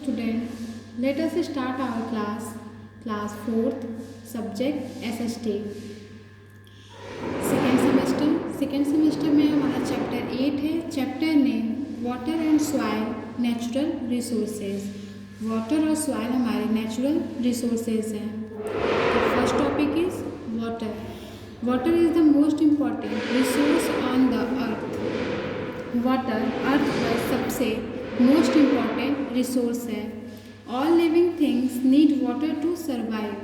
student, let us start our class 4th, subject SST. Second semester में हमारा chapter 8 है. Chapter name water and soil natural resources. Water और soil हमारे natural resources हैं. First topic is water. Water is the most important resource on the earth. Water earth पर सबसे most important resource है. All living things need water to survive.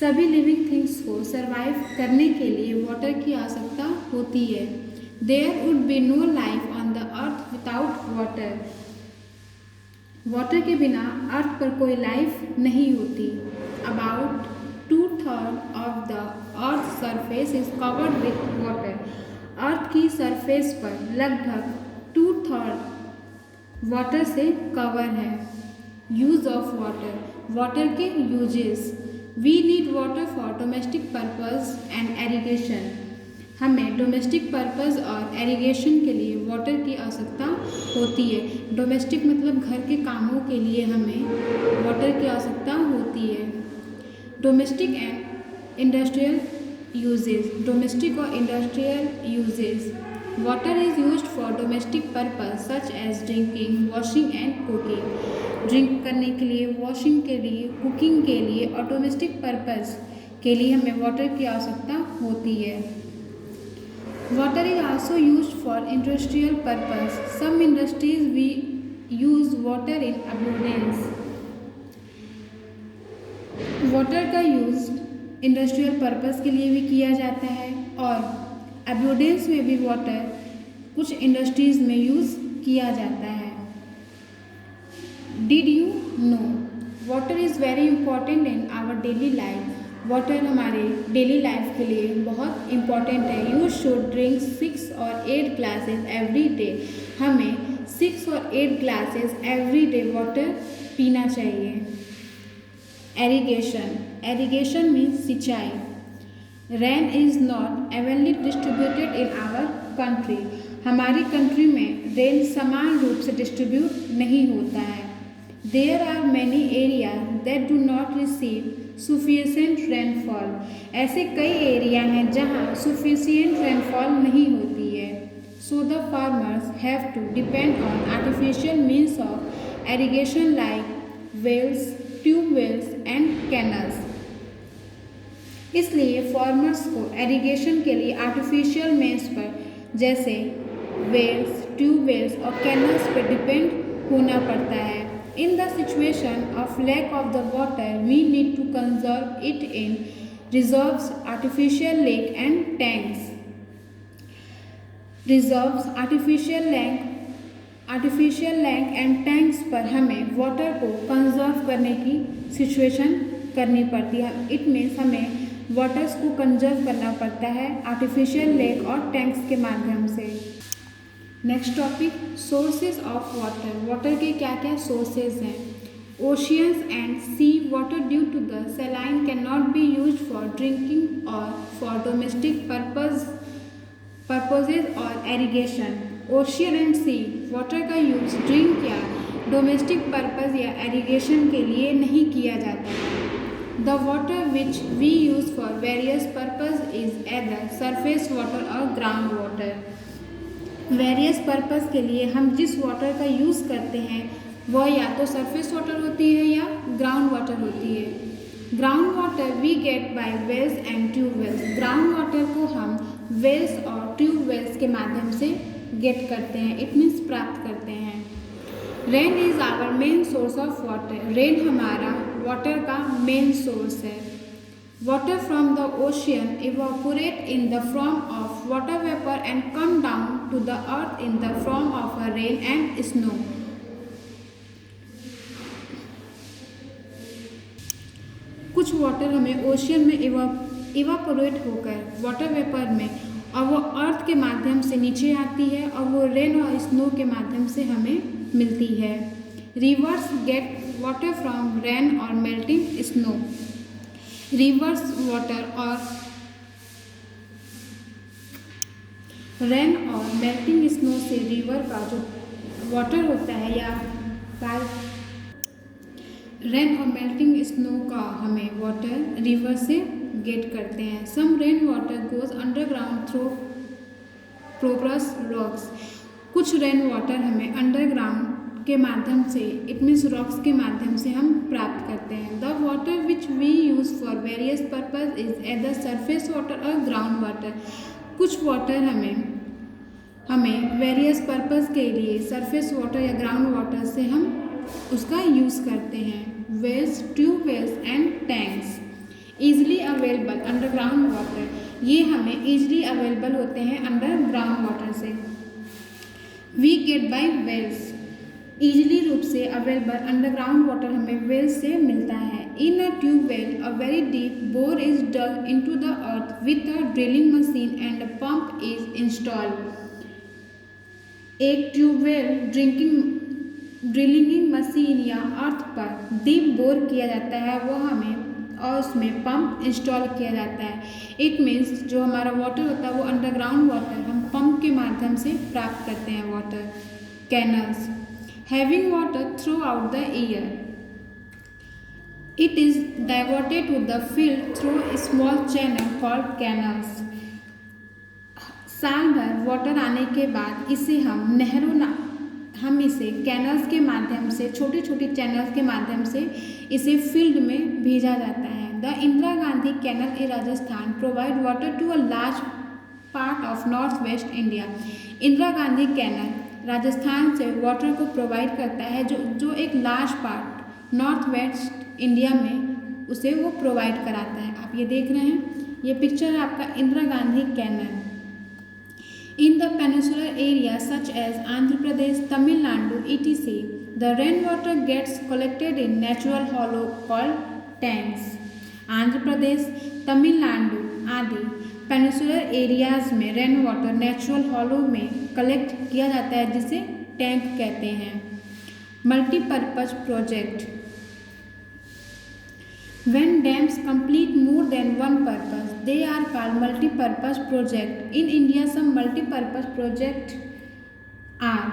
सभी living things को survive करने के लिए वाटर की आवश्यकता होती है. There would be no life on the earth without water. Water के बिना अर्थ पर कोई लाइफ नहीं होती. About 2/3 of the earth surface is covered with water. Earth की सरफेस पर लगभग 2/3 वाटर से कवर है. Use of water. वाटर के uses. We need water for domestic purpose and irrigation. हमें डोमेस्टिक पर्पज़ और एरीगेशन के लिए वाटर की आवश्यकता होती है. डोमेस्टिक मतलब घर के कामों के लिए हमें वाटर की आवश्यकता होती है. Domestic and industrial uses. Domestic और industrial uses. Water is used for domestic purpose such as drinking, washing and cooking. Drink करने के लिए, वॉशिंग के लिए, कुकिंग के लिए और डोमेस्टिक पर्पज़ के लिए हमें वाटर की आवश्यकता होती है. Water is also used for industrial purpose. Some industries we use water in abundance. Water का यूज इंडस्ट्रियल पर्पज़ के लिए भी किया जाता है और अबंडेंस में भी वाटर कुछ इंडस्ट्रीज में यूज़ किया जाता है. Did you know water is very important in our daily life? Water हमारे डेली लाइफ के लिए बहुत इम्पॉर्टेंट है. यू शुड ड्रिंक 6 और 8 ग्लासेस एवरी डे. हमें 6 और 8 ग्लासेस एवरी डे वाटर पीना चाहिए. एरीगेशन. एरीगेशन मीन्स सिंचाई. Rain is not evenly distributed in our country. हमारी कंट्री में रेन समान रूप से डिस्ट्रीब्यूट नहीं होता है. There are many areas that do not receive sufficient rainfall. ऐसे कई एरिया हैं जहाँ sufficient rainfall नहीं होती है. So the farmers have to depend on artificial means of irrigation like wells, tube wells and canals. इसलिए farmers को irrigation के लिए artificial means पर जैसे wells, tube wells और canals पर डिपेंड होना पड़ता है. In the situation of lack of the water, we need to conserve it in reserves, artificial lake and tanks. Reserves, artificial lake and tanks पर हमें water को कंजर्व करने की सिचुएशन करनी पड़ती है. इट मीन्स हमें वाटर्स को कंजर्व करना पड़ता है आर्टिफिशियल लेक और टैंक्स के माध्यम से. Next topic sources of water. Water के क्या क्या सोर्सेज हैं. Oceans and sea water due to the saline can not be use for drinking और फॉर डोमेस्टिक पर्पजेज और irrigation. Ocean and sea water का यूज ड्रिंक या domestic purpose या irrigation के लिए नहीं किया जाता है. The water which we use for various purpose is either surface water और ग्राउंड वाटर. वेरियस पर्पज़ के लिए हम जिस वाटर का यूज़ करते हैं वह या तो सरफेस वाटर होती है या ग्राउंड वाटर होती है. Ground water we get by wells and tube wells. Ground water को हम वेल्स और ट्यूब वेल्स के माध्यम से गेट करते हैं. इट मीन्स प्राप्त करते हैं. Rain is our main source of water. Rain हमारा वाटर का मेन सोर्स है. Water from the ocean evaporate in the form of water vapor and come down to the earth in the form of a rain and snow. कुछ water हमें ocean में evaporate होकर water vapour में और वो अर्थ के माध्यम से नीचे आती है और वो रेन और स्नो के माध्यम से हमें मिलती है. Reverse get water from rain और मेल्टिंग स्नो. रिवर्स वाटर और रेन और मेल्टिंग स्नो से रिवर का जो वाटर होता है या रेन और मेल्टिंग स्नो का हमें वाटर रिवर से गेट करते हैं। Some rain water goes underground through porous rocks. कुछ रेन वाटर हमें अंडरग्राउंड के माध्यम से इट मीन्स रॉक्स के माध्यम से हम प्राप्त करते हैं। The water which we use for various purpose is either surface water और ग्राउंड वाटर। कुछ वाटर हमें वेरियस पर्पज के लिए सरफेस वाटर या ग्राउंड वाटर से हम उसका यूज़ करते हैं। Wells, tubewells and tanks easily available underground water, ये हमें ईजिली अवेलेबल होते हैं अंडरग्राउंड वाटर से। We get by wells, easily रूप से अवेलेबल अंडरग्राउंड वाटर हमें वेल्स से मिलता है। इन अ tubewell a very deep bore is dug into the earth with a drilling machine and a pump is installed. एक ट्यूबवेल ड्रिलिंग मशीन या earth पर deep bore किया जाता है वो हमें और उसमें पंप इंस्टॉल किया जाता है। इट मीन्स जो हमारा वाटर होता है वो अंडरग्राउंड वाटर हम पंप के माध्यम से प्राप्त करते हैं water. Canals having water throughout the year, it is diverted to the field through small channel called canals. साल भर वाटर आने के बाद इसे हम इसे कैनल्स के माध्यम से छोटी छोटी चैनल्स के माध्यम से इसे फील्ड में भेजा जाता है। The Indira Gandhi canal in Rajasthan provide water to a large part of north west India. Indira Gandhi canal Rajasthan से वाटर को प्रोवाइड करता है जो एक large part north west India में उसे वो प्रोवाइड कराता है। आप ये देख रहे हैं, ये पिक्चर है आपका Indira Gandhi canal. In the peninsular area such as Andhra Pradesh, Tamil Nadu, etc., the rainwater gets collected in natural hollow called tanks. Andhra Pradesh, Tamil Nadu आदि पेनिसुलर एरियाज में रेन वाटर नेचुरल हॉलो में कलेक्ट किया जाता है जिसे टैंक कहते हैं। Multipurpose project When dams complete more than one purpose, they are called multi-purpose project. In India, some multi-purpose project are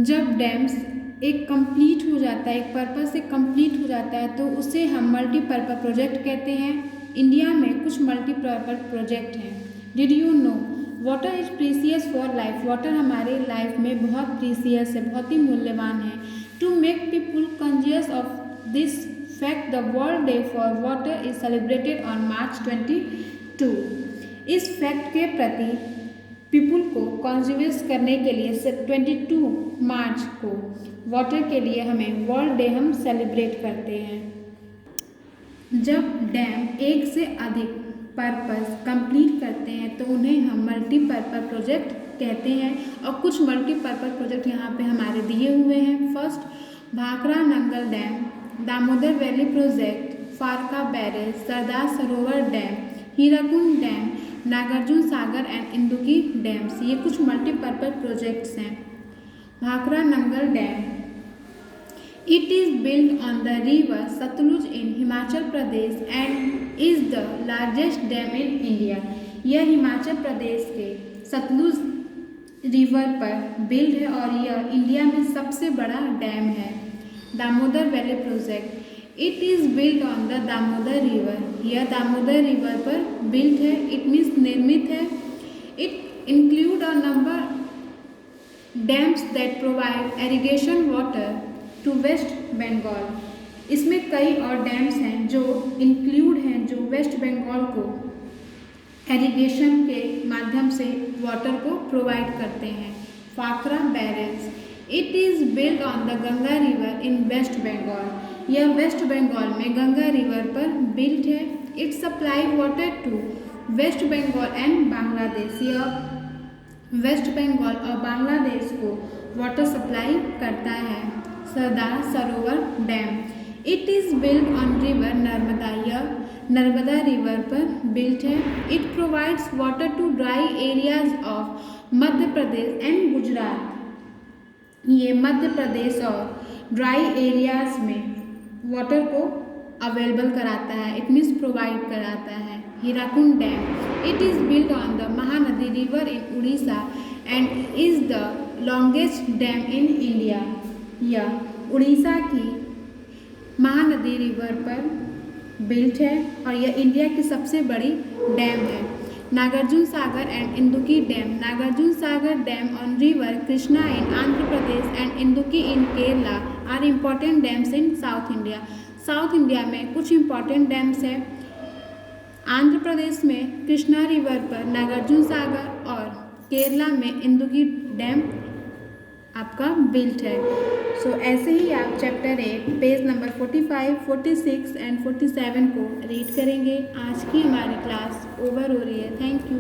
जब डैम्स एक कंप्लीट हो जाता है, एक पर्पज से कंप्लीट हो जाता है तो उसे हम मल्टीपर्पज प्रोजेक्ट कहते हैं। इंडिया में कुछ मल्टीपर्पज प्रोजेक्ट हैं। Did you know water is precious for life, water हमारे लाइफ में बहुत प्रीसियस है, बहुत ही मूल्यवान है। To make people conscious of this fact the world day for water is celebrated on March 22। इस फैक्ट के प्रति पीपुल को कॉन्शियस करने के लिए 22 मार्च को वाटर के लिए हमें वर्ल्ड डे हम सेलिब्रेट करते हैं। जब डैम एक से अधिक पर्पस कंप्लीट करते हैं तो उन्हें हम मल्टीपर्पज प्रोजेक्ट कहते हैं। और कुछ मल्टीपर्पज प्रोजेक्ट यहाँ पे हमारे दिए हुए हैं। First Bhakra Nangal dam, Damodar valley project, Farakka barrage, Sardar Sarovar dam, Hirakud dam, Nagarjuna Sagar and Idukki dams, ये कुछ मल्टीपर्पज प्रोजेक्ट्स हैं। Bhakra Nangal dam, it is build on the river Sutlej in Himachal Pradesh and is the largest dam in India. यह हिमाचल प्रदेश के सतलुज रिवर पर बिल्ड है और यह इंडिया में सबसे बड़ा डैम है। Damodar valley project, it is build on the Damodar river, यह दामोदर रिवर पर बिल्ड है, इट मीन्स निर्मित है। It include a number dams that provide irrigation water to west Bengal. इसमें कई और डैम्स हैं जो इंक्लूड हैं जो वेस्ट बंगाल को इरिगेशन के माध्यम से वाटर को प्रोवाइड करते हैं। फाखरा barrage, it is build on the Ganga river in west Bengal, यह वेस्ट बंगाल में गंगा रिवर पर बिल्ड है। It supply water to west Bengal and Bangladesh, यह वेस्ट बंगाल और बांग्लादेश को वाटर सप्लाई करता है। Sardar Sarovar dam, it is build on river Narmada, यह नर्मदा रिवर पर बिल्ट है। It provides water to dry areas of Madhya Pradesh and Gujarat, ये मध्य प्रदेश और ड्राई एरियाज में वाटर को अवेलेबल कराता है, इट मीन्स प्रोवाइड कराता है। Hirakud dam, it is build on the Mahanadi river in Orissa and is the longest dam in India. यह उड़ीसा की महानदी रिवर पर बिल्ट है और यह इंडिया की सबसे बड़ी डैम है। Nagarjuna Sagar and Idukki dam. Nagarjuna Sagar dam on river Krishna in Andhra Pradesh and Idukki in Kerala are important dams in south India. South India में कुछ इम्पॉर्टेंट डैम्स हैं। आंध्र प्रदेश में कृष्णा रिवर पर नागार्जुन सागर और केरला में इंदुकी डैम आपका बिल्ट है। सो ऐसे ही आप चैप्टर 8 पेज नंबर 45, 46 एंड 47 को रीड करेंगे। आज की हमारी क्लास ओवर हो रही है। Thank you.